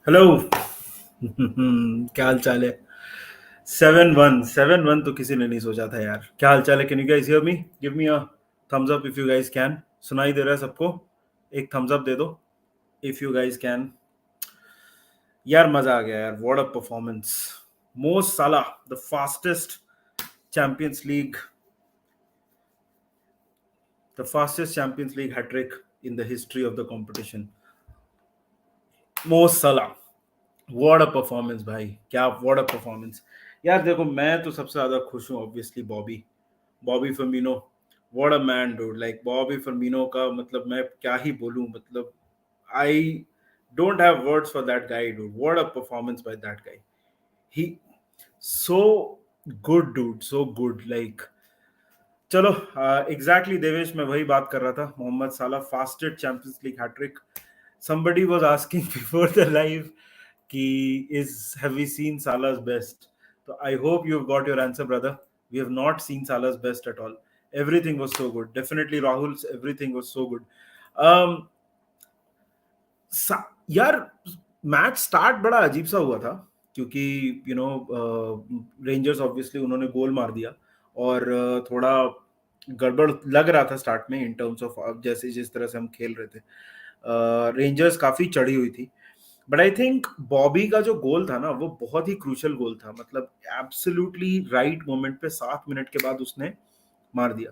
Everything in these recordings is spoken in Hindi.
हेलो। क्या हाल चाल है? 7-1 तो किसी ने नहीं सोचा था यार। क्या हाल चाल है? Can you guys hear me? Give me a thumbs up if you guys can. सुनाई दे रहा है सबको? एक थम्स अप दे दो इफ यू गाइस कैन। यार मजा आ गया यार, व्हाट अ परफॉर्मेंस। मोस्ट Salah, the fastest Champions League, the fastest Champions League hat-trick in the history of the competition. मोस्ट साला, व्हाट अ परफॉर्मेंस भाई, क्या व्हाट अ परफॉर्मेंस। यार देखो, मैं तो सबसे ज्यादा खुश हूँ obviously Bobby Firmino. What a man dude, like Bobby Firmino का मतलब मैं क्या ही बोलूं, मतलब I don't have words for that guy dude. What a performance by that guy. He so good dude, so good like. चलो, एग्जैक्टली देवेश, मैं वही बात कर रहा था। Mohamed Salah fastest Champions League hat-trick. somebody was asking before the live ki is have we seen Salah's best? So I hope you've got your answer, brother. We have not seen Salah's best at all. Everything was so good. Definitely Rahul's everything was so good. Um, यार, मैच स्टार्ट बड़ा अजीब सा हुआ था क्योंकि रेंजर्स ऑब्वियसली उन्होंने गोल मार दिया और थोड़ा गड़बड़ लग रहा था स्टार्ट में इन टर्म्स ऑफ जैसे जिस तरह से हम खेल रहे थे। रेंजर्स काफी चढ़ी हुई थी, बट आई थिंक बॉबी का जो गोल था ना वो बहुत ही क्रूशियल गोल था। मतलब एब्सोल्युटली राइट मोमेंट पे 7 मिनट के बाद उसने मार दिया,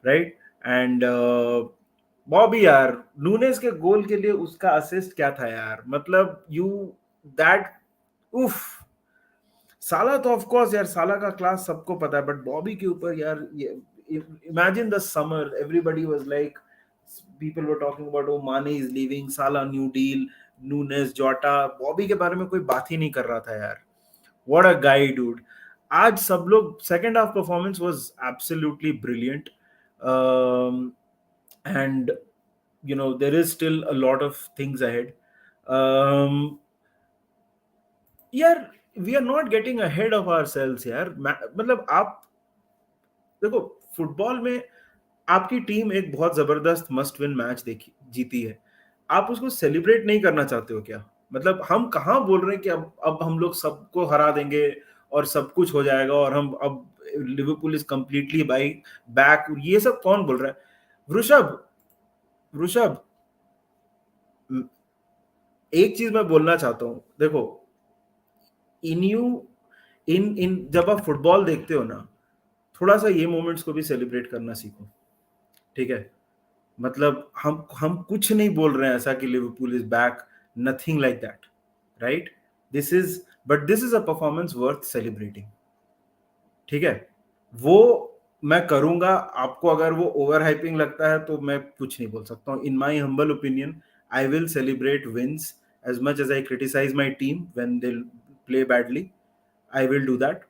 राइट। एंड बॉबी यार, नूनेस के गोल के लिए उसका असिस्ट क्या था यार, मतलब यू दैट उफ। साला तो ऑफ कोर्स यार, साला का क्लास सबको पता है, बट बॉबी के ऊपर यार, imagine the summer, everybody was like, people were talking about oh Mane is leaving, साला new deal, Nunez Jota. Bobby के बारे में कोई बात ही नहीं कर रहा था यार। What a guy dude. आज सब लोग, second half performance was absolutely brilliant. And there is still a lot of things ahead. um यार, we are not getting ahead of ourselves यार। मतलब आप देखो, फुटबॉल में आपकी टीम एक बहुत जबरदस्त मस्ट विन मैच देखी जीती है, आप उसको सेलिब्रेट नहीं करना चाहते हो क्या? मतलब हम कहाँ बोल रहे हैं कि अब हम लोग सबको हरा देंगे और सब कुछ हो जाएगा और हम अब Liverpool is completely by back, ये सब कौन बोल रहा है? ऋषभ, ऋषभ, एक चीज मैं बोलना चाहता हूँ, देखो, इन यू इन इन जब आप फुटबॉल देखते हो ना, थोड़ा सा ये मोमेंट्स को भी सेलिब्रेट करना सीखो, ठीक है? मतलब हम कुछ नहीं बोल रहे हैं ऐसा कि Liverpool is back, nothing like that, right? This is but this is a performance worth celebrating, ठीक है? वो मैं करूंगा। आपको अगर वो ओवर हाइपिंग लगता है तो मैं कुछ नहीं बोल सकता हूँ। In my humble opinion, I will celebrate wins as much as I criticize my team when they play badly. I will do that.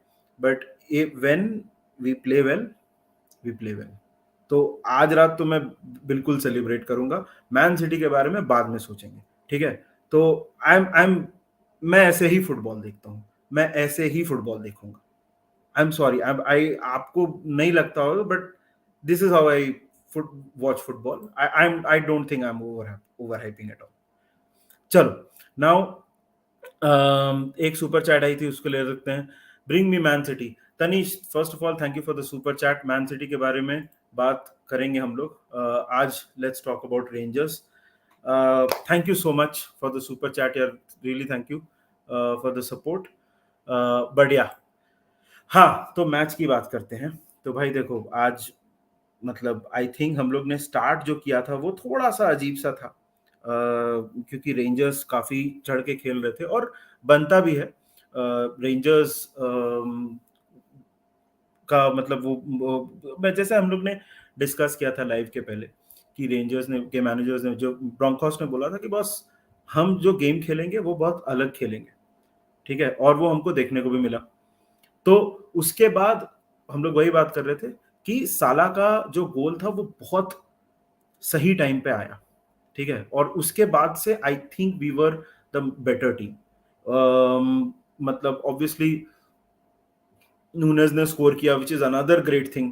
But when we play well, we play well. तो आज रात तो मैं बिल्कुल सेलिब्रेट करूंगा। मैन सिटी के बारे में बाद में सोचेंगे, ठीक है? तो आई एम मैं ऐसे ही फुटबॉल देखता हूँ, मैं ऐसे ही फुटबॉल देखूंगा। आई एम सॉरी, आई आपको नहीं लगता होगा, but this is how I watch football. I don't think I am over hyping at all. चलो, नाउ एक सुपर चैट आई थी, उसको ले सकते हैं। Bring me man city. Tanish, first of all thank you for the super chat. Man city के बारे में बात करेंगे हम लोग आज। Let's talk about rangers. Thank you so much for the super chat यार, really thank you for the support. But या, हाँ, तो मैच की बात करते हैं। तो भाई देखो, आज मतलब आई थिंक हम लोग ने स्टार्ट जो किया था वो थोड़ा सा अजीब सा था, क्योंकि रेंजर्स काफी चढ़ के खेल रहे थे और बनता भी है। रेंजर्स का मतलब मैं जैसे हम लोग ने डिस्कस किया था लाइव के पहले कि रेंजर्स ने के मैनेजर्स ने, जो ब्रोंकॉस ने बोला था कि बॉस, हम जो गेम खेलेंगे वो बहुत अलग खेलेंगे, ठीक है? और वो हमको देखने को भी मिला। तो उसके बाद हम लोग वही बात कर रहे थे कि साला का जो गोल था वो बहुत सही टाइम पे आया, ठीक है? और उसके बाद से I think we were the better team. मतलब ऑब्वियसली नूनेज ने स्कोर किया, which is another great thing.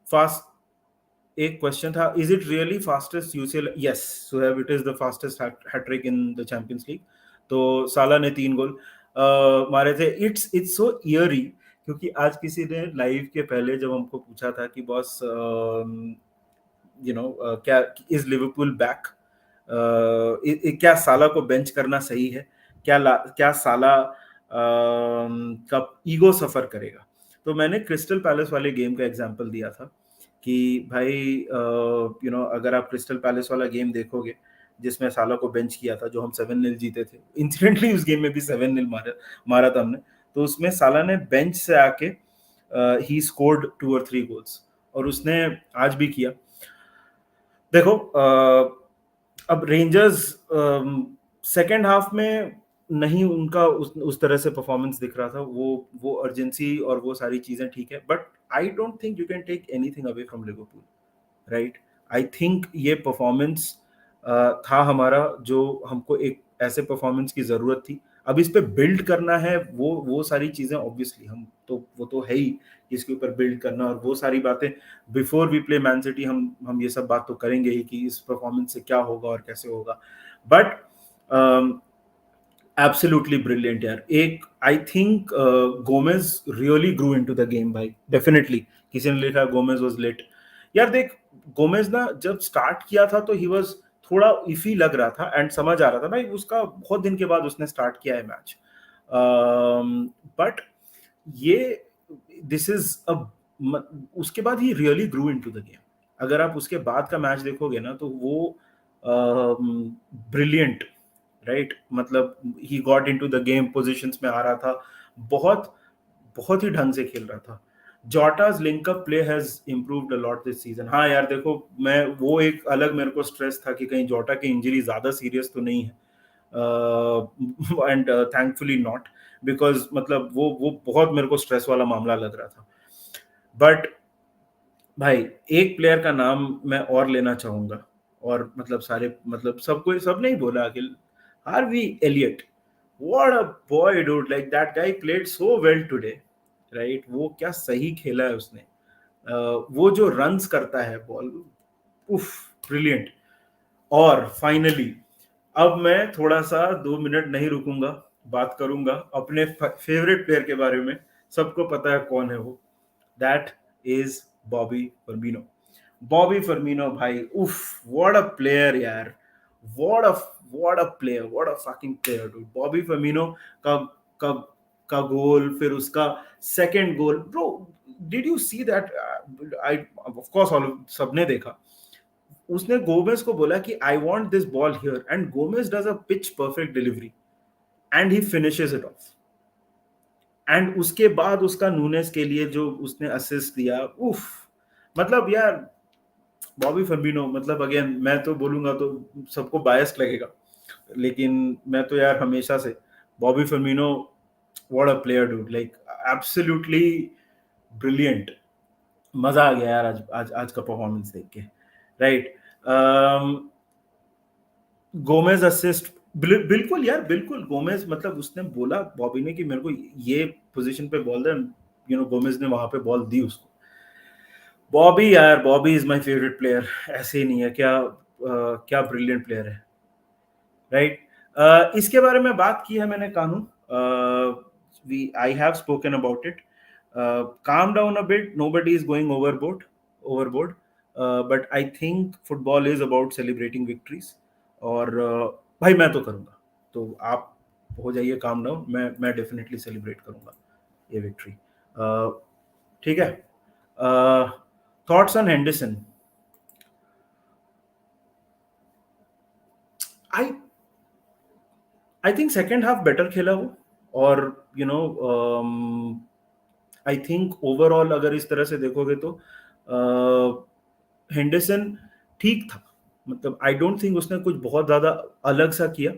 Fast एक क्वेश्चन था, is it really fastest UCL? Yes Suhaib, it is the fastest hat-trick in the Champions League. तो साला ने 3 गोल मारे थे। इट्स सो इयरी, क्योंकि आज किसी ने लाइव के पहले जब हमको पूछा था कि बॉस क्या इज लिवरपूल बैक, क्या साला को बेंच करना सही है, क्या साला का ईगो सफर करेगा? तो मैंने क्रिस्टल पैलेस वाले गेम का एग्जांपल दिया था कि भाई अगर आप क्रिस्टल पैलेस वाला गेम देखोगे जिसमें साला को बेंच किया था, जो हम 7-0 जीते थे, इंसिडेंटली उस गेम में भी 7-0 मारा था हमने। तो उसमें साला ने बेंच से आके ही स्कोर्ड 2 और 3 गोल्स, और उसने आज भी किया। देखो अब रेंजर्स सेकेंड हाफ में नहीं उनका उस तरह से परफॉर्मेंस दिख रहा था, वो अर्जेंसी और वो सारी चीजें ठीक है, but I don't think you can take anything away from Liverpool, right? I think ये परफॉर्मेंस था हमारा, जो हमको एक ऐसे परफॉर्मेंस की जरूरत थी। अब इस पे बिल्ड करना है, वो सारी चीजें ऑब्वियसली हम तो वो तो है ही, इसके ऊपर बिल्ड करना और वो सारी बातें before we play Man City हम ये सब बात तो करेंगे ही कि इस परफॉर्मेंस से क्या होगा और कैसे होगा। बट एब्सोल्युटली ब्रिलियंट यार। एक I think Gomez really grew into the game भाई, डेफिनेटली। किसी ने लिखा गोमेज वाज लेट। यार देख, गोमेज ना जब स्टार्ट किया था तो ही वाज थोड़ा इफी लग रहा था, एंड समझ आ रहा था भाई उसका बहुत दिन के बाद उसने स्टार्ट किया है मैच। बट ये दिस इज अ उसके बाद ही really grew into the game. अगर आप उसके बाद का मैच देखोगे ना तो वो ब्रिलियंट, राइट? मतलब he got into the game, positions में आ रहा था, बहुत बहुत ही ढंग से खेल रहा था। Jota's link up play has improved a lot this season. हाँ यार देखो, मैं वो एक अलग मेरे को स्ट्रेस था कि कहीं जोटा की इंजरी ज्यादा सीरियस तो नहीं है, एंड थैंकफुली नॉट, बिकॉज मतलब वो बहुत मेरे को स्ट्रेस वाला मामला लग रहा था। बट भाई एक प्लेयर का नाम मैं और लेना चाहूंगा, और मतलब सारे मतलब सबने ही बोला Akhil, Harvey Elliott. What a boy dude, like that guy played so well today, right? वो क्या सही खेला है उसने। वो जो रन्स करता है बॉल, उफ, ब्रिलियंट। और फाइनली अब मैं थोड़ा सा 2 मिनट नहीं रुकूंगा, बात करूंगा अपने फेवरेट प्लेयर के बारे में। सबको पता है कौन है वो, that is Bobby Firmino. Bobby Firmino भाई, उफ, व्हाट अ प्लेयर यार, what a what a player, what a fucking player dude. Bobby Firmino का का का गोल, फिर उसका second goal, bro, did you see that? I of course all सबने देखा। उसने गोमेज को बोला कि I want this ball here, and Gomez does a pitch perfect delivery and he finishes it of. And उसके बाद उसका नूनेस के लिए जो उसने असिस्ट दिया, उफ, मतलब यार बॉबी फर्मिनो, मतलब अगेन मैं तो बोलूंगा तो सबको बायस्ड लगेगा, लेकिन मैं तो यार हमेशा से Bobby Firmino, what a player dude, like absolutely brilliant. मजा आ गया यार आज का परफॉर्मेंस देख के, राइट? गोमेज असिस्ट, बिल्कुल यार, बिल्कुल गोमेज, मतलब उसने बोला बॉबी ने कि मेरे को ये पोजीशन पे बॉल दे, गोमेज ने वहां पे बॉल दी उसको। बॉबी यार, Bobby is my favourite player, ऐसे ही नहीं है क्या? क्या ब्रिलियंट प्लेयर है, राइट? इसके बारे में बात की है मैंने, Kanu, we I have spoken about it. Calm down a bit, nobody is going overboard, but I think football is about celebrating victories. और भाई मैं तो करूंगा, तो आप हो जाइए काम डाउन, मैं डेफिनेटली सेलिब्रेट करूंगा ये विक्ट्री। ठीक है? Thoughts on Henderson? I I think second half better खेला वो, और आई थिंक ओवरऑल अगर इस तरह से देखोगे तो हेंडरसन ठीक था। मतलब आई डोंट थिंक उसने कुछ बहुत ज्यादा अलग सा किया,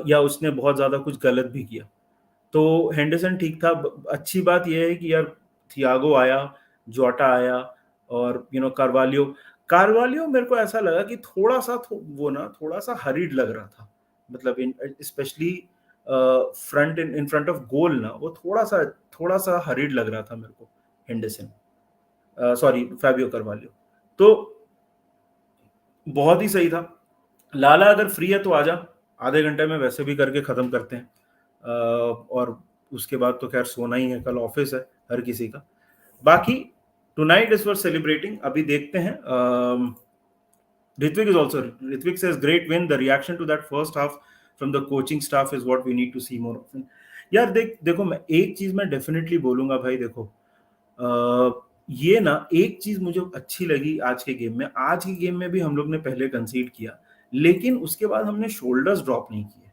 या उसने बहुत ज्यादा कुछ गलत भी किया। तो हेंडरसन ठीक था। अच्छी बात यह है कि यार थियागो आया, जोटा आया, और कार्वालियो। कार्वालियो मेरे को ऐसा लगा कि थोड़ा सा वो ना थोड़ा सा हरीड लग रहा था, मतलब specially front in front of goal ना, वो थोड़ा सा हरीड लग रहा था मेरे को, हेंडरसन, सॉरी फैबियो कार्वालियो। तो बहुत ही सही था। लाला अगर फ्री है तो आजा, आधे घंटे में वैसे भी करके खत्म करते हैं। और उसके बाद तो खैर सोना ही है, कल ऑफिस है हर किसी का। बाकी टुनाइट इज फॉर सेलिब्रेटिंग। अभी देखते हैं। Ritvik says great win. The reaction to that first half from the coaching staff is what we need to see more often. यार देखो मैं एक चीज मैं डेफिनेटली बोलूंगा भाई। देखो ये ना एक चीज मुझे अच्छी लगी आज के गेम में। आज के गेम में भी हम लोग ने पहले कंसीड किया, लेकिन उसके बाद हमने शोल्डर्स ड्रॉप नहीं किए।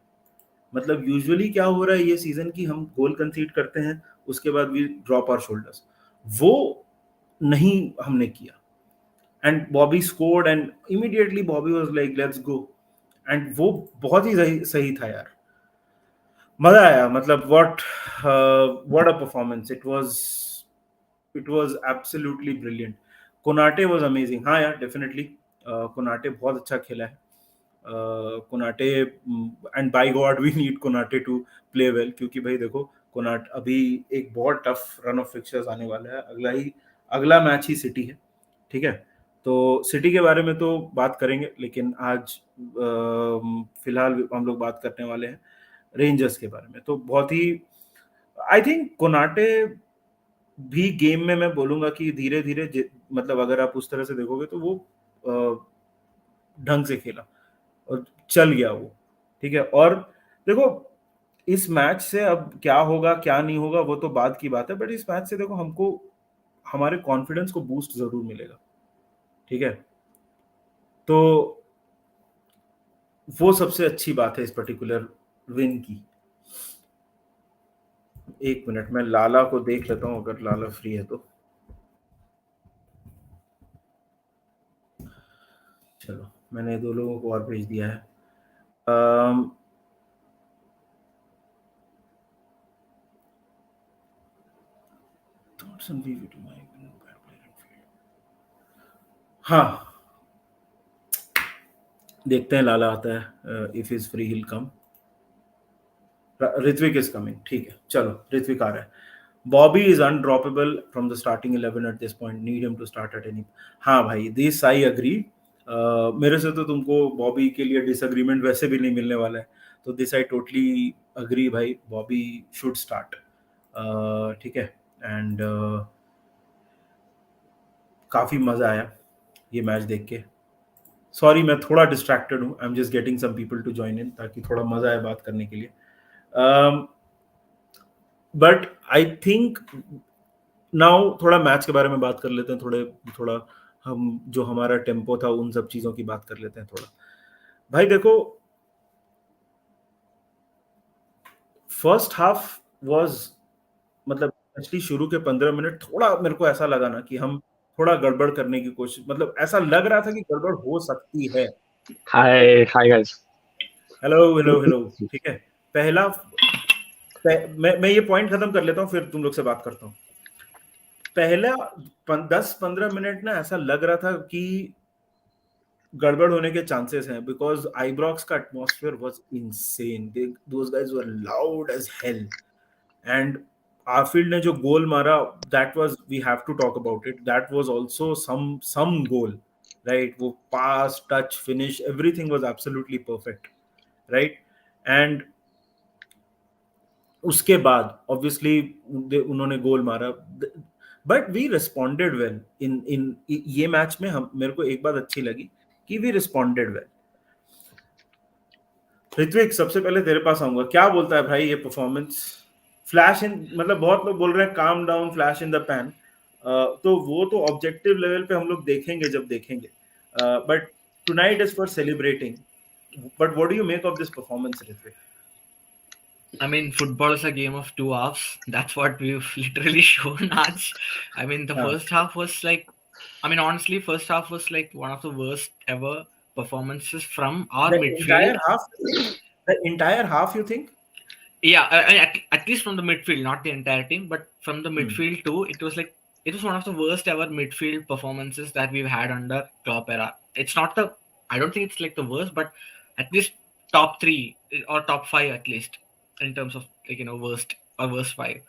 मतलब यूजुअली क्या हो रहा है ये सीजन की, हम गोल कंसीड करते हैं, उसके बाद वी ड्रॉप आवर शोल्डर्स। वो नहीं हमने किया। And Bobby scored and immediately Bobby was like let's go. एंड वो बहुत ही सही था यार। मजा आया। मतलब what a performance it was absolutely brilliant. Konate was amazing. हाँ यार डेफिनेटली कोनाटे बहुत अच्छा खेला है। Konate and by God we need Konate to play well, क्योंकि भाई देखो कोनाट अभी एक बहुत टफ रन ऑफ फिक्चर्स आने वाला है। अगला मैच ही सिटी है, ठीक है। तो सिटी के बारे में तो बात करेंगे, लेकिन आज फिलहाल हम लोग बात करने वाले हैं रेंजर्स के बारे में। तो बहुत ही आई थिंक कोनाटे भी गेम में मैं बोलूंगा कि धीरे धीरे, मतलब अगर आप उस तरह से देखोगे तो वो ढंग से खेला और चल गया वो, ठीक है। और देखो इस मैच से अब क्या होगा क्या नहीं होगा वो तो बाद की बात है, बट इस मैच से देखो हमको हमारे कॉन्फिडेंस को बूस्ट जरूर मिलेगा, ठीक है। तो वो सबसे अच्छी बात है इस पर्टिकुलर विन की। एक मिनट मैं लाला को देख लेता हूं, अगर लाला फ्री है तो। चलो मैंने दो लोगों को और भेज दिया है। हाँ देखते हैं लाला आता है। If is free hill come. Ritwik is coming, ठीक है। चलो ऋत्विक आ रहा है। Bobby is undroppable from the starting 11 at this point, need him to start at any. हाँ भाई दिस आई अग्री। मेरे से तो तुमको बॉबी के लिए डिसएग्रीमेंट वैसे भी नहीं मिलने वाला है, तो दिस आई टोटली अग्री भाई। बॉबी शुड स्टार्ट, ठीक है। एंड काफी मजा आया ये मैच देख के। सॉरी मैं थोड़ा डिस्ट्रैक्टेड हूँ, I am just getting some people to join in, ताकि थोड़ा मजा आए बात करने के लिए। बट आई थिंक नाउ थोड़ा मैच के बारे में बात कर लेते हैं। थोड़ा हम जो हमारा टेम्पो था उन सब चीजों की बात कर लेते हैं थोड़ा। भाई देखो फर्स्ट हाफ वाज, मतलब एक्चुअली शुरू के 15 मिनट थोड़ा मेरे को ऐसा लगा ना कि हम थोड़ा गड़बड़ करने की कोशिश, मतलब ऐसा लग रहा था कि गड़बड़ हो सकती है। Hi guys. Hello hello hello, ठीक है। पहला मैं ये पॉइंट खत्म कर लेता हूँ फिर तुम लोग से बात करता हूँ। पहला 10-15 मिनट ना ऐसा लग रहा था कि गड़बड़ होने के चांसेस हैं, बिकॉज आईब्रॉक्स का atmosphere was insane. Those guys were loud as hell. And Anfield ने जो गोल मारा, that was, we have to talk about it, that was also some goal, right. वो pass touch finish everything was absolutely perfect, right. And उसके बाद ऑब्वियसली उन्होंने गोल मारा, but we responded well in ये मैच में। हम मेरे को एक बात अच्छी लगी कि वी रिस्पॉन्डेड वेल। ऋत्विक सबसे पहले तेरे पास आऊंगा, क्या बोलता है भाई ये परफॉर्मेंस? फ्लैश इन, मतलब बहुत लोग बोल रहे हैं calm down, flash in the pan. तो वो तो ऑब्जेक्टिव लेवल पे हम लोग देखेंगे जब देखेंगे, but tonight is for celebrating. But what do you make of this performance Ritwik? I mean, football is a game of two halves. That's what we've literally shown, Aj. I mean, the हाँ, first half was like, I mean, honestly, first half was like one of the worst ever performances from our the entire midfield. half, the entire half you think? Yeah, at least from the midfield, not the entire team, but from the midfield too. It was like, it was one of the worst ever midfield performances that we've had under Klopp era. It's not the, I don't think it's like the worst, but at least top three or top five at least in terms of like worst or worst five.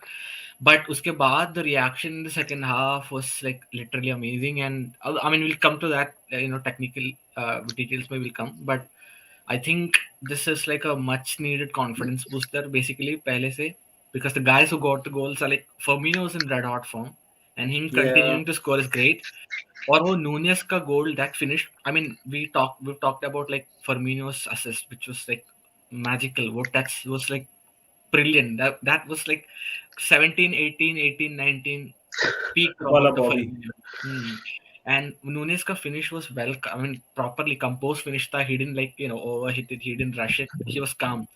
but uske baad the reaction in the second half was like literally amazing. And I mean, we'll come to that, technical details may will come, but I think this is like a much needed confidence booster basically pehle se, because the guys who got the goals are like Firmino's in red hot form, and him Yeah. continuing to score is great. और वो Nunez का goal that finished, I mean, we've talked about like Firmino's assist, which was like magical. What that was like brilliant. That was like 17, 18, 18, 19 peak Wala Roberto Bobby. Firmino. Hmm. And Nunez ka finish was well, I mean, properly composed finish tha. He didn't like, overhit it. He didn't rush it. He was calm.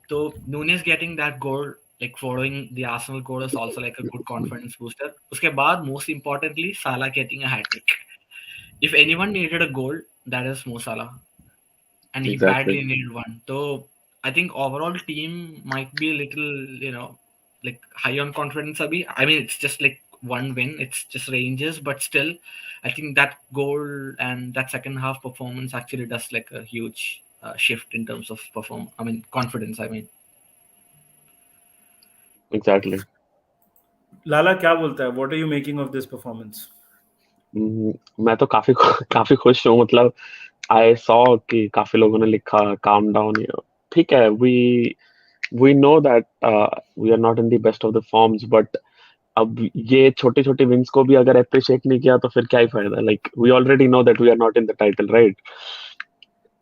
So Nunez getting that goal, like following the Arsenal goal, is also like a good confidence booster. Uske baad, most importantly, Salah getting a hat trick. If anyone needed a goal, that is Mo Salah, and he Exactly. badly needed one. So I think overall team might be a little, like high on confidence. Abhi. I mean, it's just like one win. It's just Rangers, but still, I think that goal and that second half performance actually does like a huge shift in terms of confidence. I mean. Exactly. लाला क्या बोलता है? What are you making of this performance? मैं तो काफी काफी खुश हूँ, मतलब आई सॉ कि काफी लोगों ने लिखा काम डाउन, ठीक है, we know that we are not in the best of the forms, but अब ये छोटी छोटी विंस को भी अगर अप्रिशिएट नहीं किया तो फिर क्या ही फायदा, like we already know that we are not in the title, right?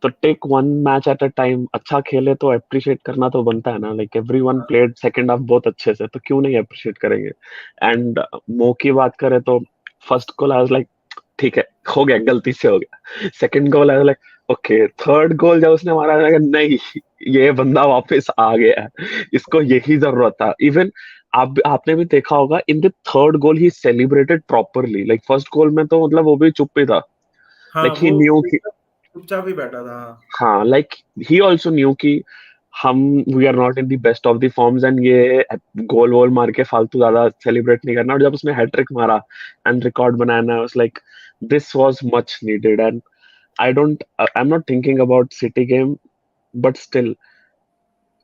तो take one match at a time, अच्छा खेले तो अप्रिशिएट करना तो बनता है ना, like everyone played second half बहुत अच्छे से, तो क्यों नहीं अप्रिशिएट करेंगे? एंड मो की बात करें तो first goal I was like ठीक है, हो गया, गलती से हो गया। Second goal I was like okay, third goal जब उसने मारा लगा नहीं, ये बंदा वापस आ गया है, इसको यही जरूरत था। इवन आपने भी देखा होगा in the third goal he celebrated properly, like first goal में तो मतलब वो भी चुप ही था, हाँ, लाइक ही वो न्यू, चुपचाप ही बैठा था। हाँ, लाइक ही ऑल्सो न्यू कि हम we are not in the best of the forms, and ये गोल वोल मार के फालतू ज्यादा सेलिब्रेट नहीं करना। और जब उसने हैट्रिक मारा एंड रिकॉर्ड बनाया ना, was like this was much needed. And I am not thinking about city game, but still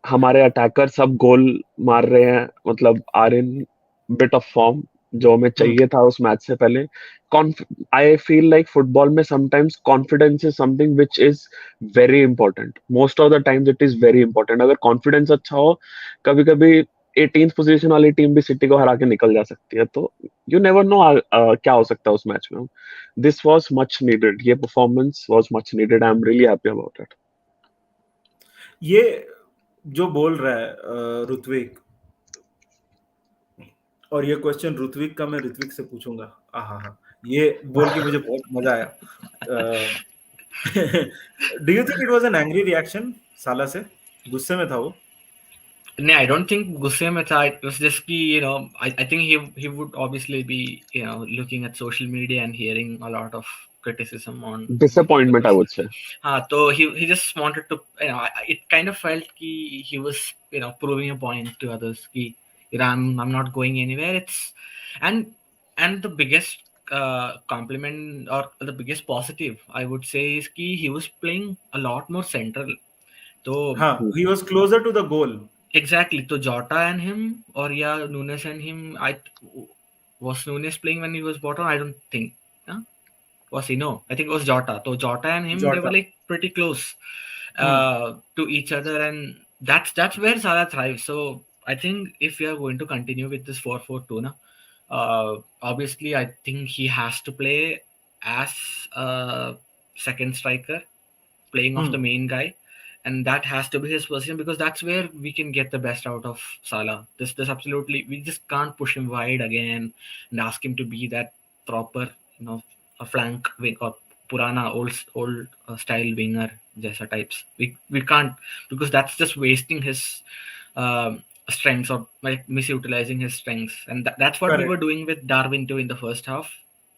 हमारे अटैकर सब गोल मार रहे हैं, मतलब are in bit of form, जो हमें चाहिए था उस मैच से पहले। आई फील लाइक फुटबॉल में sometimes confidence is something which is very important, most of the times it is very important. अगर कॉन्फिडेंस अच्छा हो, कभी कभी 18th पोजीशन वाली टीम भी सिटी को हरा के निकल जा सकती है, तो यू नेवर नो क्या हो सकता है उस मैच में। दिस वॉज मच नीडेड, ये performance was much needed, I am really happy about it. ये जो बोल रहा है ऋत्विक, और ये क्वेश्चन ऋत्विक का मैं ऋत्विक से पूछूंगा। आहा, ये बोल के मुझे बहुत मजा आया। Do you think it was an angry reaction साला से? गुस्से में था वो? No, I don't think गुस्से में था. It was just कि, I think he would obviously be, looking at social media and hearing a lot of criticism on disappointment I would say. हाँ, so he just wanted to, it kind of felt कि he was, proving a point to others कि, I'm not going anywhere. And the biggest compliment or the biggest positive I would say is कि he was playing a lot more central. तो हाँ, he was closer to the goal. exactly. So Jota and him, or yeah, Nunes and him. Was Nunes playing when he was bottom? I don't think. Huh? Was he? No, I think it was Jota. So Jota and him, they were Jota. like pretty close to each other, and that's where Salah thrives. So I think if we are going to continue with this 4-4-2, na, obviously I think he has to play as a second striker, playing off the main guy, and that has to be his position, because that's where we can get the best out of Salah. This absolutely, we just can't push him wide again and ask him to be that proper, a flank wing or Purana old style winger Jessa types. We can't, because that's just wasting his strengths, or like misutilizing his strengths, and that's what we were doing with Darwin too in the first half.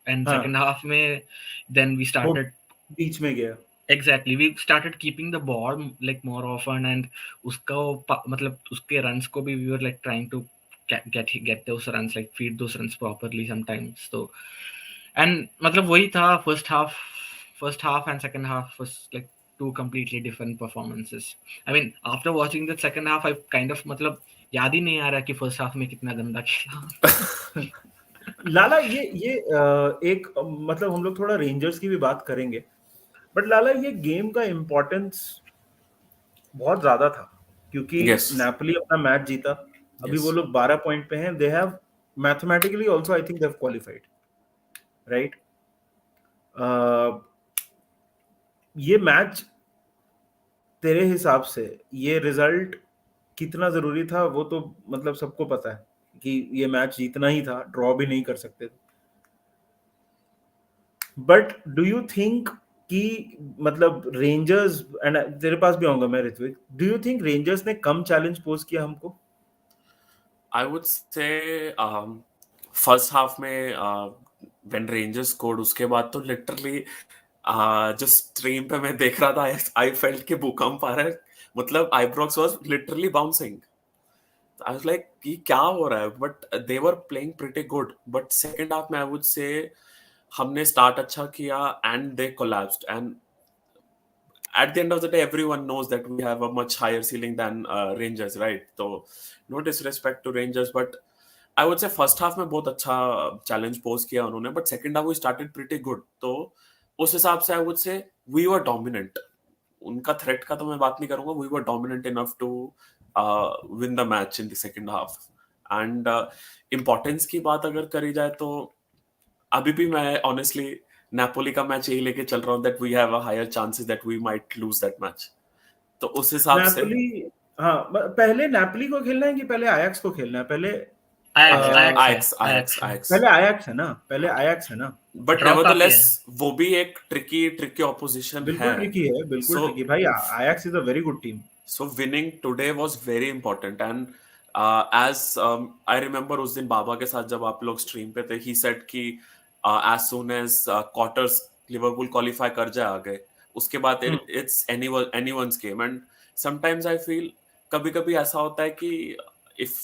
And second half mein, then we started बीच में गया. Exactly, we started keeping the ball like more often, and uska matlab uske runs ko bhi we were like trying to get those runs, like feed those runs properly sometimes. So, and matlab wahi tha, first half and second half was like two completely different performances. I mean, after watching the second half, I kind of matlab याद ही नहीं आ रहा कि फर्स्ट हाफ में कितना गंदा खेला। लाला ये एक मतलब हम लोग थोड़ा रेंजर्स की भी बात करेंगे, बट लाला ये गेम का इम्पोर्टेंस बहुत ज्यादा था क्योंकि Yes. नेपोली अपना मैच जीता, अभी Yes. वो लोग 12 पॉइंट पे हैं, they have mathematically also I think they have qualified, right? ये मैच तेरे हिसाब से ये रिजल्ट कितना जरूरी था, वो तो मतलब सबको पता है कि ये मैच जीतना ही था, ड्रॉ भी नहीं कर सकते थे, बट डू यू थिंक कि मतलब रेंजर्स, एंड तेरे पास भी आऊंगा मैं Ritwik, do you think Rangers ने कम चैलेंज पोज किया हमको? I would say first half में when Rangers scored, उसके बाद तो literally जो स्ट्रीम पे मैं देख रहा था, I felt कि भूकंप आ रहा है, मतलब Ibrox was literally bouncing. I was like कि क्या हो रहा है, but they were playing pretty good. But second half में I would say हमने start अच्छा किया and they collapsed. And at the end of the day, everyone knows that we have a much higher ceiling than Rangers, right? So no disrespect to Rangers, but I would say first half में बहुत अच्छा challenge pose किया उन्होंने, but second half we started pretty good. तो उस हिसाब से I would say we were dominant. उनका threat का तो मैं बात नहीं करूंगा. We were dominant enough to win the match in the second half. And importance की बात अगर करी जाए तो अभी भी मैं honestly नेपोली का मैच यही लेके चल रहा हूँ that we have a higher chances that we might lose that match. तो उस हिसाब से नेपोली, हाँ, पहले नेपोली को खेलना है कि पहले आयक्स को खेलना है? पहले आयक्स पहले आयक्स है ना, पहले आयक्स है ना, बट Draw नेवरदलेस काफी वो भी एक ट्रिकी ऑपोजिशन बिल्कुल है. ट्रिकी है, बिल्कुल So ट्रिकी भाई, Ajax is a very good team. So winning today was very important. And as I remember उस दिन बाबा के साथ जब आप लोग स्ट्रीम पे थे, he said कि as soon as quarters Liverpool qualify कर जाए आगे, उसके बाद it's anyone's game. And sometimes I feel कभी कभी ऐसा होता है कि if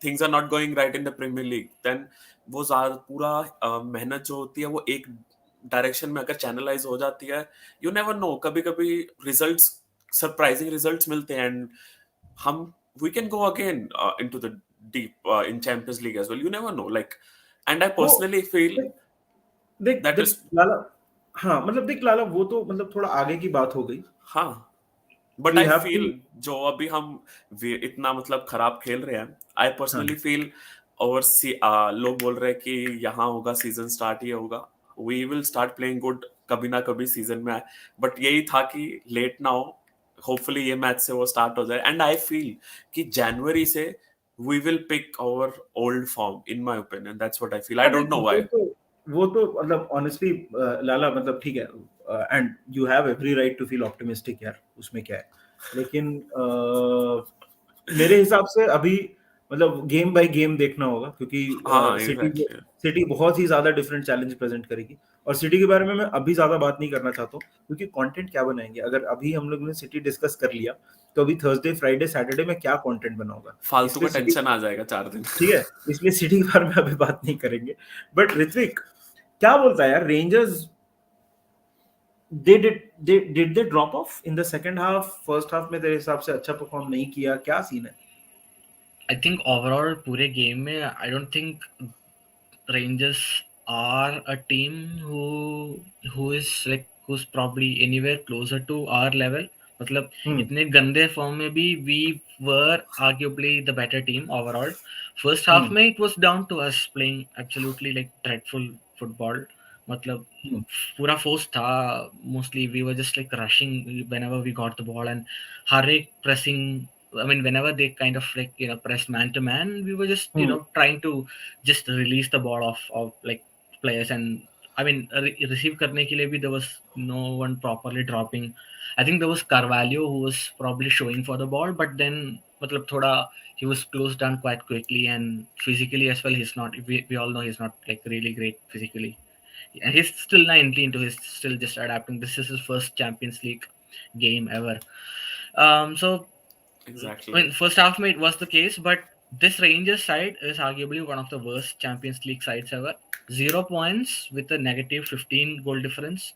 things are not going right in the Premier League, then वो पूरा मेहनत जो होती है वो एक डायरेक्शन में अगर चैनलाइज हो जाती है, यू नेवर नो, कभी कभी रिजल्ट्स सरप्राइजिंग रिजल्ट्स मिलते हैं एंड हम we can go again into the deep in Champions League as well, you never know, like and I personally feel देख दैट देख इज लाला, हाँ मतलब देख लाला, वो तो मतलब थोड़ा आगे की बात हो गई. हाँ. But We I have feel to, जो अभी हम इतना मतलब खराब खेल रहे हैं, आई पर्सनली फील और लोग बोल रहे हैं कि यहाँ होगा सीजन स्टार्ट, ये होगा, we will start playing good कभी ना कभी सीजन में. बट यही था कि लेट ना हो, होपफुली ये मैच से वो स्टार्ट हो जाए. एंड आई फील कि जनवरी से we will pick our old form, in my opinion, that's what I feel. I हाँ, डोंट देख नो व्हाई. वो तो मतलब ऑनेस्टली लाला मतलब ठीक है, and you have every right to feel optimistic यार, उसमें क्या है, लेकिन मेरे हिसाब से अभी मतलब गेम बाय गेम देखना होगा क्योंकि हाँ, सिटी एग्जैक्टली. सिटी बहुत ही ज्यादा डिफरेंट चैलेंज प्रेजेंट करेगी. और सिटी के बारे में मैं अभी ज्यादा बात नहीं करना चाहता हूँ क्योंकि कंटेंट क्या बनाएंगे, अगर अभी हम लोग ने सिटी डिस्कस कर लिया तो अभी थर्सडे फ्राइडे सैटरडे में क्या कंटेंट बनाऊंगा, फालतू का इसलिए सिटी, टेंशन आ जाएगा 4 दिन. ठीक है, इसलिए सिटी के बारे में अभी बात नहीं करेंगे. बट ऋत्विक क्या बोलता है यार, rangers did they drop off in the second half? First half में तेरे हिसाब से अच्छा परफॉर्म नहीं किया, क्या सीन है? I think overall पूरे गेम में I don't think Rangers are a team who is like who's probably anywhere closer to our level. मतलब इतने गंदे फॉर्म में भी we were arguably the better team overall. First half में it was down to us playing absolutely like dreadful football. मतलब पूरा फोर्स था, mostly we were just like rushing whenever we got the ball and हर एक pressing, I mean whenever they kind of like pressed man to man, we were just trying to just release the ball of like players. And I mean receive करने के लिए भी there was no one properly dropping. I think there was Carvalho who was probably showing for the ball, but then मतलब थोड़ा he was closed down quite quickly, and physically as well he's not, we all know he's not like really great physically, and he's still 19, he's still just adapting. This is his first Champions League game ever. So Exactly. I mean, first half it was the case, but this Rangers side is arguably one of the worst Champions League sides ever. 0 points with a negative 15 goal difference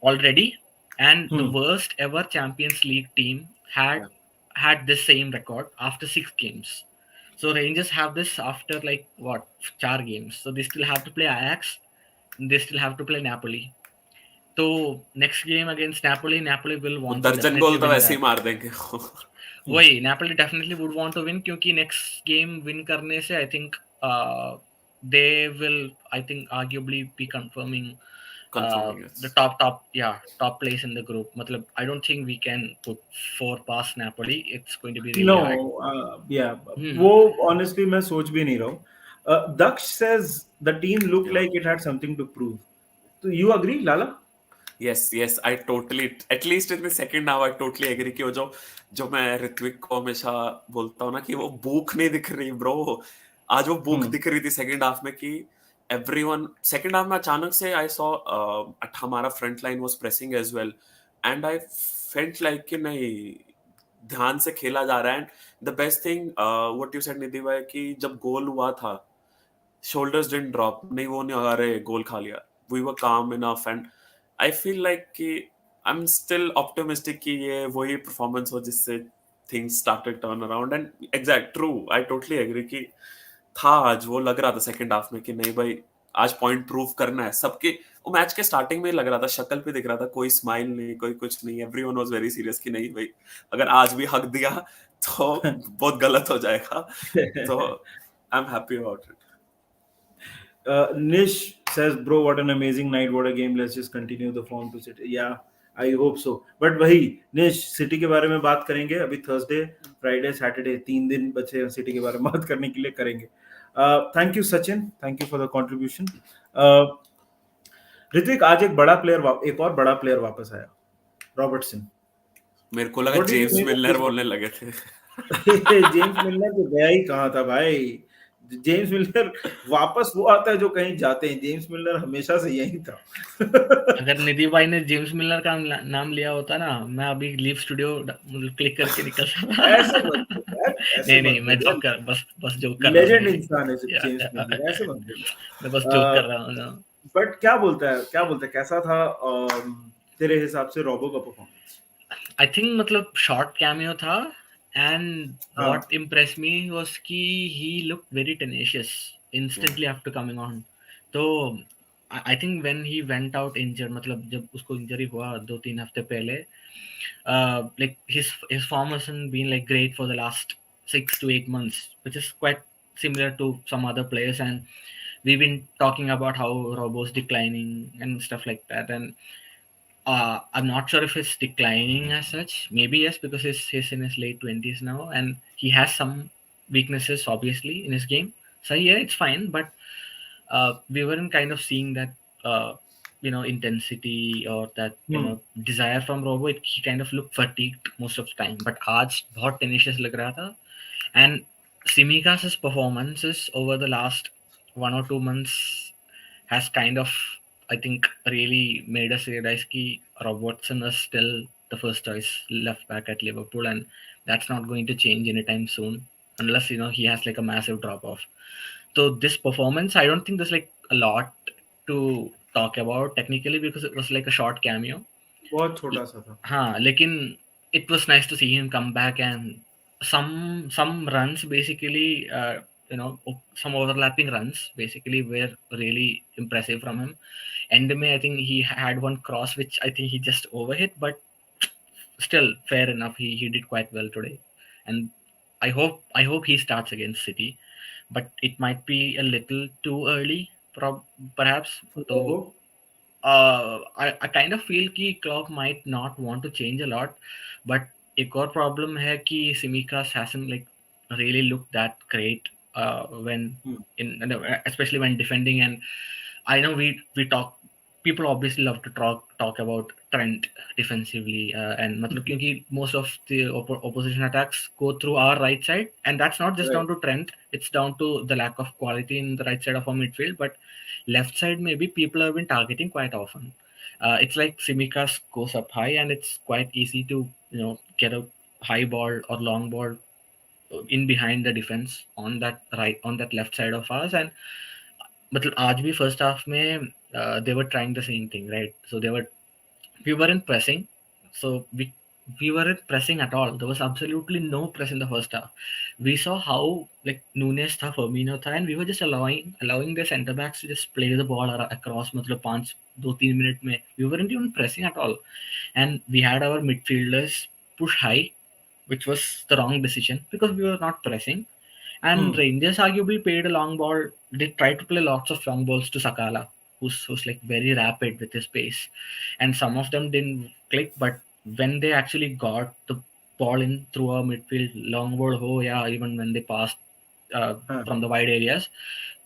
already, and the worst ever Champions League team had had this same record after 6 games. So Rangers have this after like what 4 games. So they still have to play Ajax. They still have to play Napoli. So next game against Napoli, Napoli will want to दर्जन definitely गोल तो win वैसे ही that. मार देंगे वही Napoli definitely would want to win क्योंकि next game win करने से I think they will I think arguably be confirming confirming the it. top place in the group. मतलब I don't think we can put 4 past Napoli. It's going to be really No, hard. yeah, Hmm. वो honestly मैं सोच भी नहीं रहा हूँ. Daksh says the team looked Yeah. like it had something to prove. So you agree, Lala? yes I totally, at least in the second half I totally agree कि वो जो मैं ऋत्विक को हमेशा बोलता हूँ ना कि वो भूख नहीं दिख रही ब्रो, आज वो भूख दिख रही थी सेकंड हाफ में कि everyone सेकंड हाफ में अचानक से I saw हमारा front line was pressing as well and I felt like कि नहीं ध्यान से खेला जा रहा है. And the best thing what you said Nidhi भाई कि जब गोल हुआ था shoulders didn't drop, नहीं वो नहीं अरे गोल खा लिया, we were calm enough and I feel like कि I'm still optimistic कि ये वही performance हो जिससे things started turn around and exact true I totally agree कि था आज वो लग रहा था सेकंड हाफ में कि नहीं भाई आज पॉइंट प्रूव करना है सबके. वो मैच के स्टार्टिंग में लग रहा था, शक्ल पे दिख रहा था, कोई स्माइल नहीं कोई कुछ नहीं, एवरीवन वाज वेरी सीरियस कि नहीं भाई अगर आज भी हक दिया तो बहुत गलत हो जाएगा. तो I am happy about it. Nish says, bro, what an amazing night, what a game, let's just continue the form to City. Yeah, I hope so. But वही Nish, सिटी के बारे में बात करेंगे अभी. थर्सडे, फ्राइडे, सैटरडे 3 दिन बचे हैं सिटी के बारे में बात करने के लिए, करेंगे. Thank you Sachin, thank you for the contribution. Ritwik, आज एक और बड़ा प्लेयर वापस आया, रॉबर्टसन. मेरे को लगा What did you James make of मिलनर this? बोलने लगे थे. जेम्स मिलनर तो गया ही कहाँ था भाई. जेम्स मिलनर वापस वो आता है जो कहीं जाते हैं. जेम्स मिलनर हमेशा से यही था. अगर निधि भाई ने जेम्स मिलर का नाम लिया होता ना, मैं अभी लीव स्टूडियो क्लिक करके निकल सकता. ऐसे मत बोल यार, ऐसे नहीं मत मैं बोल जोक यार. कर बस जोक कर रहा हूँ. लेजेंड इंसान है जेम्स मिलनर, ऐसे मत बोल. मैं बस जोक कर रहा हूँ. बट क्या बोलता है कैसा था तेरे हिसाब से रोबो का परफॉर्मेंस? I think मतलब short cameo था, and what impressed me was कि he looked very tenacious instantly after coming on. तो I think when he went out injured, मतलब जब उसको इंजरी हुआ 2-3 हफ्ते पहले, like his form hasn't been like great for the last 6 to 8 months, which is quite similar to some other players, and we've been talking about how Robo's declining and stuff like that, and I'm not sure if it's declining as such. Maybe yes, because he's in his late 20s now, and he has some weaknesses obviously in his game. So yeah, it's fine, but we weren't kind of seeing that intensity or that desire from Robo. He kind of looked fatigued most of the time, but आज बहुत tenacious लग रहा था. And Simicas's performances over the last 1 or 2 months has kind of, I think, really made us realize that Robertson is still the first choice left back at Liverpool, and that's not going to change anytime soon unless he has like a massive drop off. So this performance, I don't think there's like a lot to talk about technically because it was like a short cameo. बहुत छोटा सा था. हाँ, लेकिन it was nice to see him come back, and some runs basically, some overlapping runs basically were really impressive from him. End में I think he had one cross which I think he just overhit, but still fair enough. He did quite well today, and I hope he starts against City, but it might be a little too early, perhaps. So I kind of feel कि Klopp might not want to change a lot, but एक और problem है कि Simicas hasn't like really looked that great when especially when defending, and I know we talk. People obviously love to talk about Trent defensively, and मतलब क्योंकि most of the opposition attacks go through our right side, and that's not just down to Trent. It's down to the lack of quality in the right side of our midfield, but left side maybe people have been targeting quite often. It's like Simicas goes up high, and it's quite easy to get a high ball or long ball in behind the defense on that left side of ours. And मतलब आज भी first half में they were trying the same thing, right? So we weren't pressing, so we weren't pressing at all. There was absolutely no press in the first half. We saw how like Nunes tha, Firmino tha, and we were just allowing the centre backs to just play the ball across. मतलब 5-2-3 minute में we weren't even pressing at all, and we had our midfielders push high, which was the wrong decision because we were not pressing. And Rangers arguably played a long ball. They tried to play lots of long balls to Sakala, who's like very rapid with his pace, and some of them didn't click. But when they actually got the ball in through a midfield long ball, oh yeah, even when they passed from the wide areas,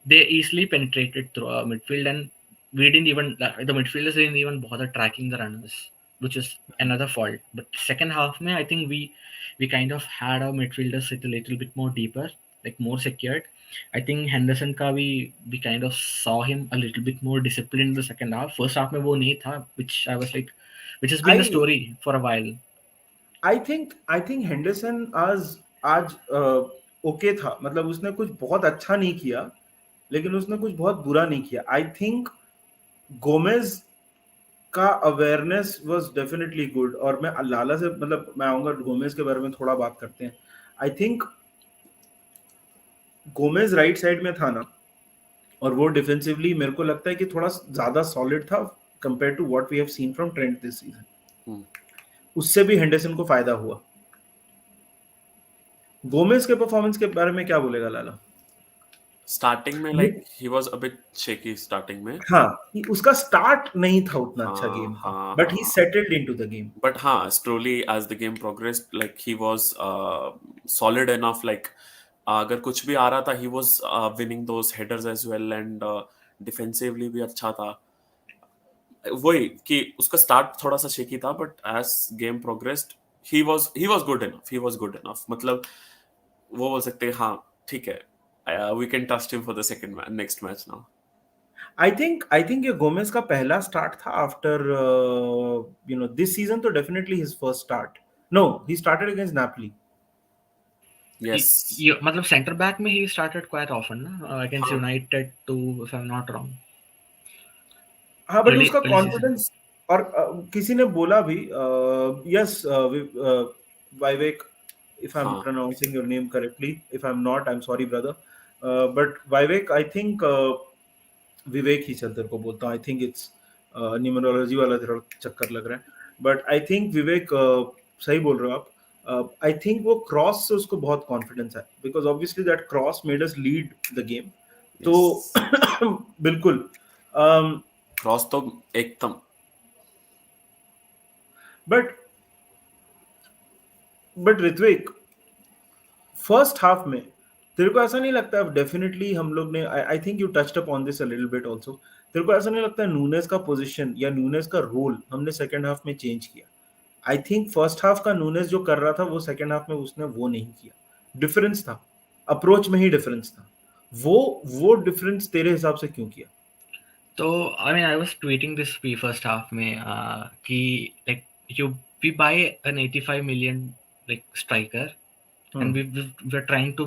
they easily penetrated through a midfield, and we didn't even the midfielders didn't even bother tracking the runners, which is another fault. But second half, I think we kind of had our midfielders sit a little bit more deeper, like more secured. I think Henderson का we kind of saw him a little bit more disciplined in the second half. First half में वो नहीं था, which I was like, which has been the story for a while. I think Henderson आज ओके था, मतलब उसने कुछ बहुत अच्छा नहीं किया, लेकिन उसने कुछ बहुत बुरा नहीं किया. I think गोमेज का अवेयरनेस वाज डेफिनेटली गुड, और मैं लाला से मतलब मैं आऊंगा गोमेज के बारे में थोड़ा बात करते हैं. आई थिंक गोमेज राइट साइड में था ना, और वो डिफेंसिवली मेरे को लगता है कि थोड़ा ज्यादा सॉलिड था compare to what we have seen from Trent this season. उससे भी हेंडरसन को फायदा हुआ. गोमेज के परफॉर्मेंस के बारे में क्या बोलेगा लाला? स्टार्टिंग में like he was a bit shaky starting में. हाँ, उसका स्टार्ट नहीं था उतना अच्छा गेम का, but he settled into the game. But हाँ, slowly as the game progressed, like he was solid enough. Like अगर कुछ भी आ रहा था, he was winning those headers as well, and defensively भी अच्छा था. वही कि उसका स्टार्ट थोड़ा सा शेकी था, but as game progressed, he was good enough. He was good enough. मतलब वो बोल सकते हैं हाँ ठीक है, we can trust him for the next match now. I think ये गोमेज का पहला स्टार्ट था आफ्टर दिस सीजन, तो definitely his first start. No, he started against Napoli. Yes. मतलब सेंटर बैक में he started quite often ना against United too, if I'm not wrong. हाँ, बट उसका कॉन्फिडेंस, और किसी ने बोला भी, yes वाइवेक, if I'm pronouncing your name correctly, if I'm not, I'm sorry brother, but Vivek, I think विवेक ही चल तेरे को बोलता हूँ. आई थिंक इट्स न्यूमरोलॉजी वाला तेरा चक्कर लग रहा है, बट आई थिंक विवेक सही बोल रहे हो आप. आई थिंक वो क्रॉस से उसको बहुत कॉन्फिडेंस है, because obviously that cross made us lead the game. तो बिल्कुल क्रॉस तो एकदम. बट ऋत्विक, फर्स्ट हाफ में तेरे को ऐसा नहीं लगता? डेफिनेटली हम लोग ने, आई think you touched upon this a little bit also. तेरे को ऐसा नहीं लगता नूनेस का पोजीशन या नूनेस का रोल हमने सेकंड हाफ में चेंज किया? आई थिंक फर्स्ट हाफ का नूनेस जो कर रहा था वो सेकंड हाफ में उसने वो नहीं किया. डिफरेंस था, अप्रोच में ही डिफरेंस था. वो डिफरेंस तेरे हिसाब से क्यों किया? तो I mean I was tweeting this भी फर्स्ट हाफ में कि like we buy an 85 million like striker, and we're trying to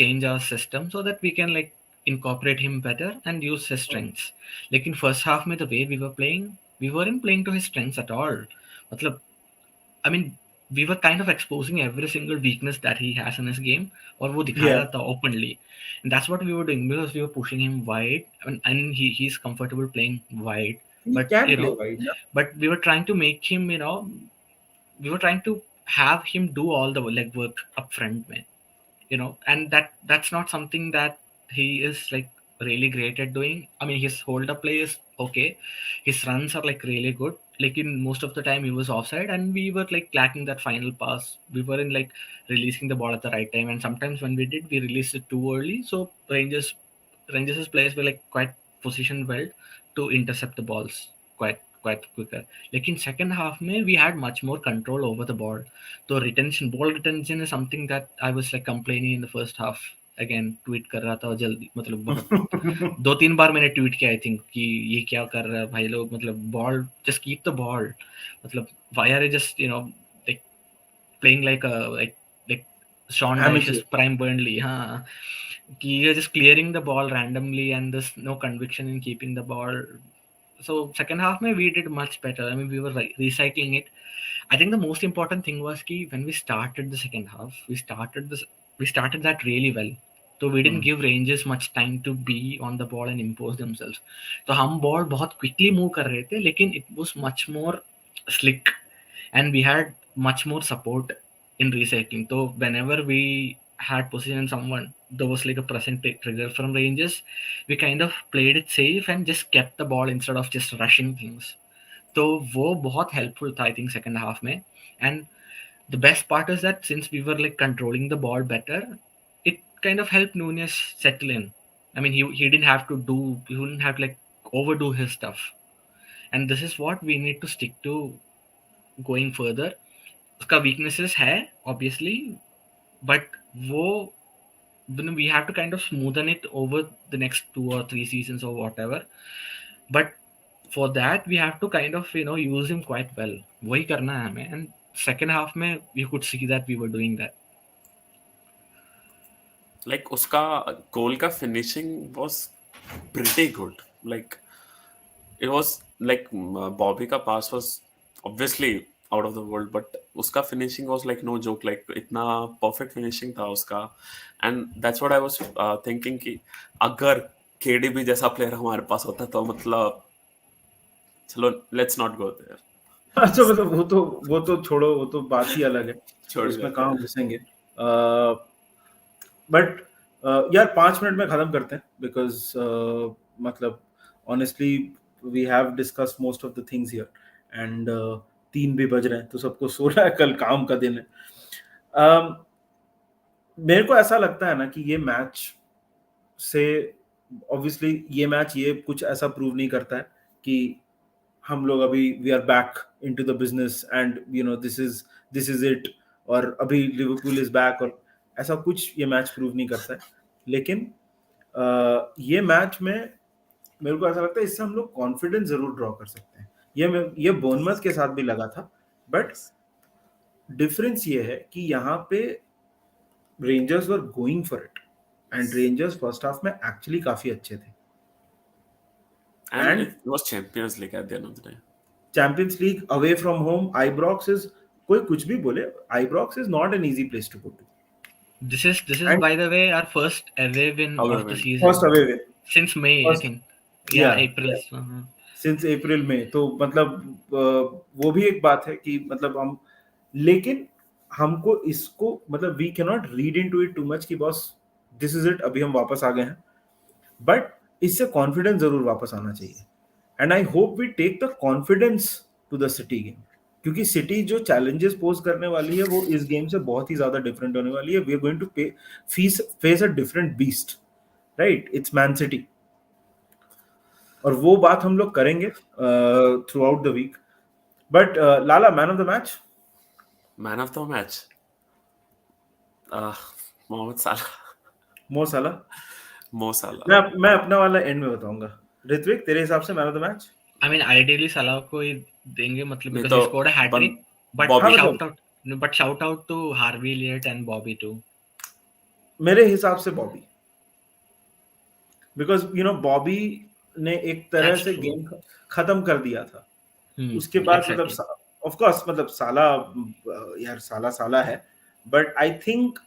change our system so that we can like incorporate him better and use his strengths. Like in first half में the way we were playing, we weren't playing to his strengths at all. मतलब I mean we were kind of exposing every single weakness that he has in his game, और वो दिखा रहा था openly, and that's what we were doing because we were pushing him wide, and he's comfortable playing wide. But you know, but we were trying to make him, we were trying to have him do all the legwork up front, man. And that's not something that he is like really great at doing. I mean, his hold up play is okay, his runs are like really good. Like in most of the time he was offside, and we were like lacking that final pass. We were in like releasing the ball at the right time, and sometimes when we did, we released it too early, so Rangers players were like quite positioned well to intercept the balls quite quicker. Like in second half we had much more control over the ball. So ball retention is something that I was like complaining in the first half. Again tweet कर रहा था जल्दी, मतलब बहुत 2-3 बार मैंने ट्वीट किया आई थिंक कि ये क्या कर रहा है भाई लोग, मतलब ball just keep the ball, मतलब why are you just like playing like a like Sean Dyche's prime Burnley, हाँ, कि you're just clearing the ball randomly and there's no conviction in keeping the ball. So second half में we did much better. I mean, we were recycling it. I think the most important thing was कि when we started the second half, we started that really well. So we didn't give Rangers much time to be on the ball and impose themselves. तो हम ball बहुत quickly move कर रहे थे, लेकिन it was much more slick, and we had much more support in recycling. So whenever we had possession on someone, there was like a present trigger from Rangers. We kind of played it safe and just kept the ball instead of just rushing things. तो वो बहुत हेल्पफुल था आई थिंक सेकंड हाफ में. And the best part is that since we were like controlling the ball better, it kind of helped Nunes settle in. I mean, he didn't have to do, he wouldn't have like overdo his stuff. And this is what we need to stick to going further. उसका weaknesses है obviously, but वो we have to kind of smoothen it over the next 2 or 3 seasons or whatever. But for that we have to kind of use him quite well. वही करना है हमें. And second half में you could see that we were doing that. Like उसका goal का finishing was pretty good. Like it was like Bobby का pass was obviously out of the world, but उसका finishing was like no joke. Like इतना perfect finishing था उसका. And that's what I was thinking कि अगर KDB जैसा player हमारे पास होता तो मतलब चलो let's not go there. अच्छा, मतलब वो तो छोड़ो, वो तो बात ही अलग है, छोड़ उसमें देते कहाँ घुसेंगे. बट यार 5 मिनट में खत्म करते हैं, बिकॉज मतलब honestly we have discuss most of the things here, and 3 भी बज रहे हैं, तो सबको सोना है, कल काम का दिन है. मेरे को ऐसा लगता है ना कि ये मैच से ऑब्वियसली ये मैच ये कुछ ऐसा प्रूव नहीं करता है कि हम लोग अभी we are back into the business and this is it, और अभी लिवरपूल इज बैक, और ऐसा कुछ ये मैच प्रूव नहीं करता है. लेकिन ये मैच में मेरे को ऐसा लगता है इससे हम लोग कॉन्फिडेंस जरूर ड्रॉ कर सकते हैं. ये बोर्नमथ के साथ भी लगा था, बट डिफरेंस ये है कि यहाँ पे rangers were going for it, and rangers first half में एक्चुअली काफी अच्छे थे. And it was Champions League at the end of the day. Champions League away from home. Ibrox is, कोई कुछ भी बोले, Ibrox is not an easy place to go to. This is by the way our first away win Away of the win. season. First away win Since May, I think. Yeah, April. Since April में. तो मतलब वो भी एक बात है कि मतलब हम, लेकिन हमको इसको मतलब we cannot read into it too much कि बॉस this is it, अभी हम वापस आ गए हैं. बट इससे कॉन्फिडेंस जरूर वापस आना चाहिए, and I hope we take the confidence to the city game, क्योंकि सिटी जो चैलेंजेस पोज करने वाली है वो इस गेम से बहुत ही ज्यादा डिफरेंट होने वाली है. We are going to face a different beast, right? It's man city, और वो बात हम लोग करेंगे throughout the week. But Lala, man of the match? Man of the match Mohamed Salah. Mo साला. मैं अपना वाला एंड में बताऊंगा. ऋत्विक, तेरे हिसाब से man of the match? I mean, ideally Salah को ही देंगे, मतलब नहीं because तो he scored a hat trick. But Bobby. shout out to Harvey Elliott and Bobby too. मेरे हिसाब से बॉबी, बिकॉज बॉबी ने एक तरह से गेम खत्म कर दिया था. उसके बाद मतलब ऑफ कोर्स मतलब साला, यार साला है, बट आई थिंक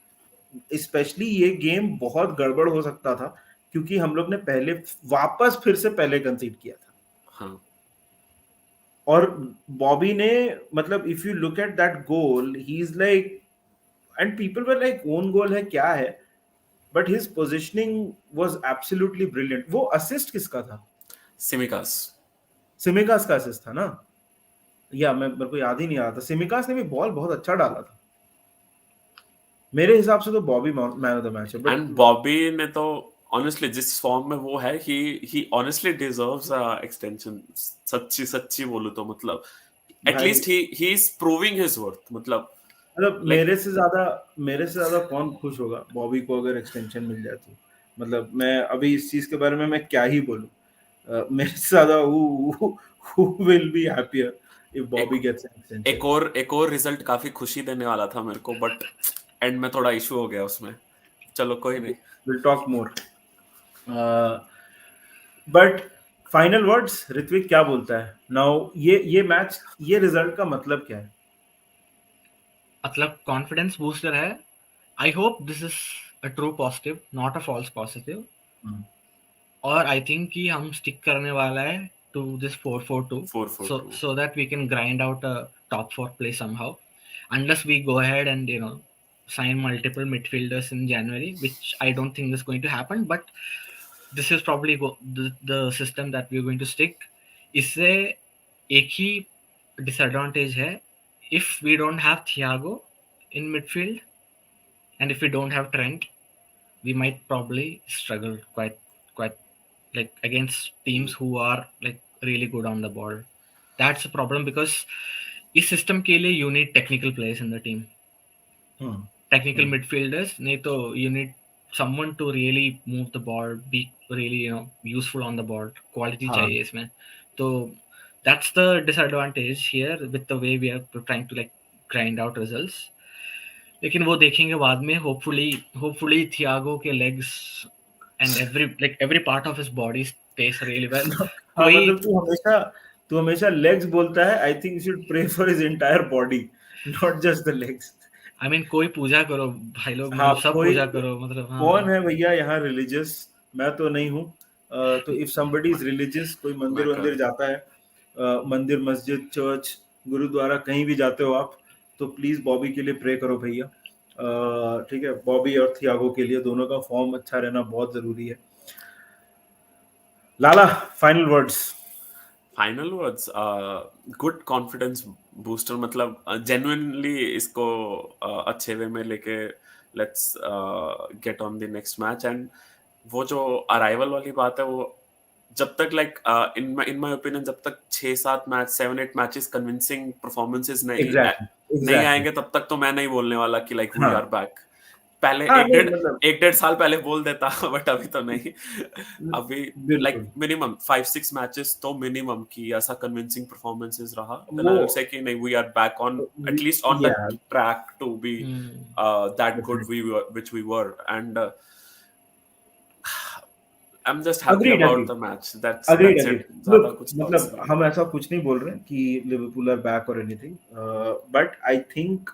स्पेशली ये गेम बहुत गड़बड़ हो सकता था, क्योंकि हम लोग ने पहले वापस फिर से पहले कंसीड किया था. हाँ. और बॉबी ने मतलब if you look at that goal, he is like, and people were like own goal है क्या है, but his positioning was absolutely brilliant. वो असिस्ट किसका था? सिमिकास का असिस्ट था ना? या मेरे को याद ही नहीं आ रहा था. सिमिकास ने भी बॉल बहुत अच्छा डाला था. मेरे हिसाब से तो Bobby man of the match है. एंड बॉबी ने तो honestly जिस फॉर्म में वो है, he honestly deserves extension. सच्ची बोलूं तो मतलब at least he is proving his worth. मतलब मेरे से ज्यादा कौन खुश होगा बॉबी को अगर एक्सटेंशन मिल जाए तो. मतलब मैं अभी इस चीज के बारे में मैं क्या ही बोलूं. मेरे से ज्यादा who will be happier if Bobby gets an extension. एक और रिजल्ट काफी खुशी देने वाला था मेरे को, बट एंड में थोड़ा इशू हो गया उसमें. चलो कोई नहीं, we'll talk more. But final words Ritwik क्या बोलता है नाउ? ये मैच, ये रिजल्ट का मतलब क्या है? मतलब कॉन्फिडेंस बूस्टर है. I hope this is a true positive, not a false positive. और आई थिंक कि हम स्टिक करने वाला है to this 4-4-2 4-4-2. so that we can grind out a top 4 play somehow, unless we go ahead and sign multiple midfielders in January, which I don't think is going to happen. But this is probably the system that we're going to stick. इससे एक ही disadvantage है. If we don't have Thiago in midfield and if we don't have Trent, we might probably struggle quite like against teams who are like really good on the ball. That's a problem because इस system के लिए you need technical players in the team. Technical midfielders, नहीं तो you need someone to really move the ball, be really useful on the ball. Quality चाहिए इसमें. तो that's the disadvantage here with the way we are trying to like grind out results. लेकिन वो देखेंगे बाद में. Hopefully Thiago के legs and every part of his body stays really well. हाँ, मतलब तू हमेशा लेग्स बोलता है. I think you should pray for his entire body, not just the legs. I mean कोई पूजा करो भाई लोग, हाँ, मतलब सब पूजा करो, मतलब हाँ. कौन है भैया यहाँ रिलीजियस? मैं तो नहीं हूँ. तो इफ समबडी इज रिलीजियस, कोई मंदिर जाता है, मंदिर, मस्जिद, चर्च, गुरुद्वारा, कहीं भी जाते हो आप, तो प्लीज बॉबी के लिए प्रे करो भैया. ठीक है, बॉबी और थियागो के लिए, दोनों का फॉर्म अच्छा रहना बहुत जरूरी है. Lala, final words. Final words, good confidence booster. मतलब जेन्युइनली इसको अच्छे वे में लेके let's get on the next match. And वो जो अराइवल वाली बात है, वो जब तक लाइक इन माय ओपिनियन जब तक 6-7 मैच, 7-8 मैचेस कन्विंसिंग परफॉर्मेंसेस नहीं आएंगे, तब तक तो मैं नहीं बोलने वाला कि लाइक वी आर बैक. पहले एक डेढ़ साल पहले बोल देता, बट अभी तो नहीं. अभी लाइक मिनिमम 5-6 मैचेस तो मिनिमम की ऐसा कन्विंसिंग परफॉर्मेंसेस रहा, देन आई विल से कि नहीं, we are back on at least on the track to be that good which we were. And I'm just happy about the match. That's it. ज़्यादा कुछ मतलब हम ऐसा कुछ नहीं बोल रहे कि लिवरपूल आर बैक और anything, but I think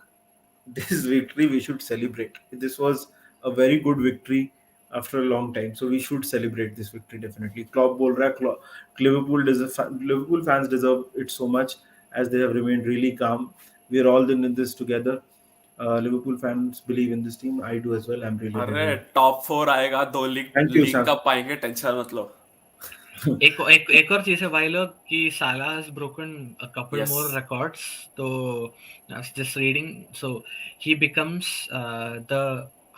this victory we should celebrate. This was a very good victory after a long time, so we should celebrate this victory definitely. Klopp bol raha hai, Liverpool fans deserve it so much, as they have remained really calm. We are all in this together. Liverpool fans believe in this team. I do as well. I'm really अरे टॉप 4 आएगा, 2 लीग कप पाएंगे, टेंशन मत लो. एक और चीज है भाई लोग कि साला has broken a couple more records. तो just reading, so he becomes the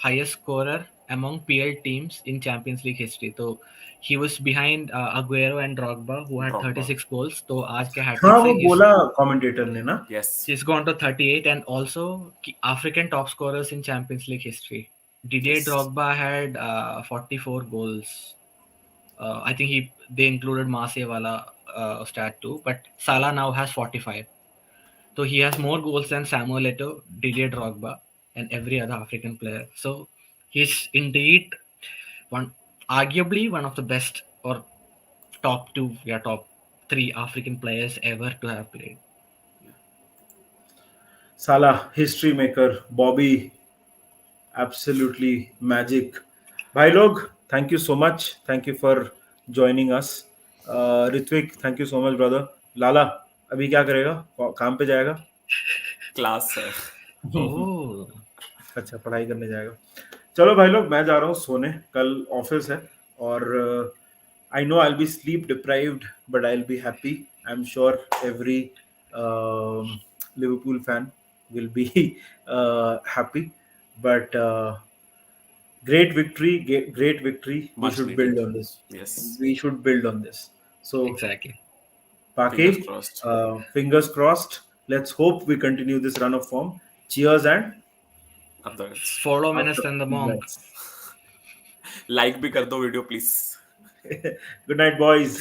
highest scorer among PL teams in Champions League history. तो he was behind Aguero and Drogba, who had 36 goals. तो आज के हैट्रिक से वो बोला कमेंटेटर ने ना, he's gone to 38. And also African top scorers in Champions League history. Didier Drogba had 44 goals. I think they included Marseille wala stat too, but Salah now has 45. So he has more goals than Samuel Eto'o, Didier Drogba, and every other African player. So he's indeed arguably one of the best, or top 3 African players ever to have played. Salah, history maker. Bobby, absolutely magic. भाई लोग, thank you so much. Thank you for joining us. Ritvik, thank you so much brother. लाला, अभी क्या करेगा? काम पे जाएगा? क्लास है. अच्छा, पढ़ाई करने जाएगा. चलो भाई लोग, मैं जा रहा हूँ सोने, कल ऑफिस है. और I know I'll be sleep deprived, but I'll be happy. I'm sure every Liverpool fan will be happy. But great victory. We should build on this. Yes. We should build on this. So exactly. Paki, fingers crossed. Let's hope we continue this run of form. Cheers and follow Menace the Monk. Like भी कर दो video please. Good night boys.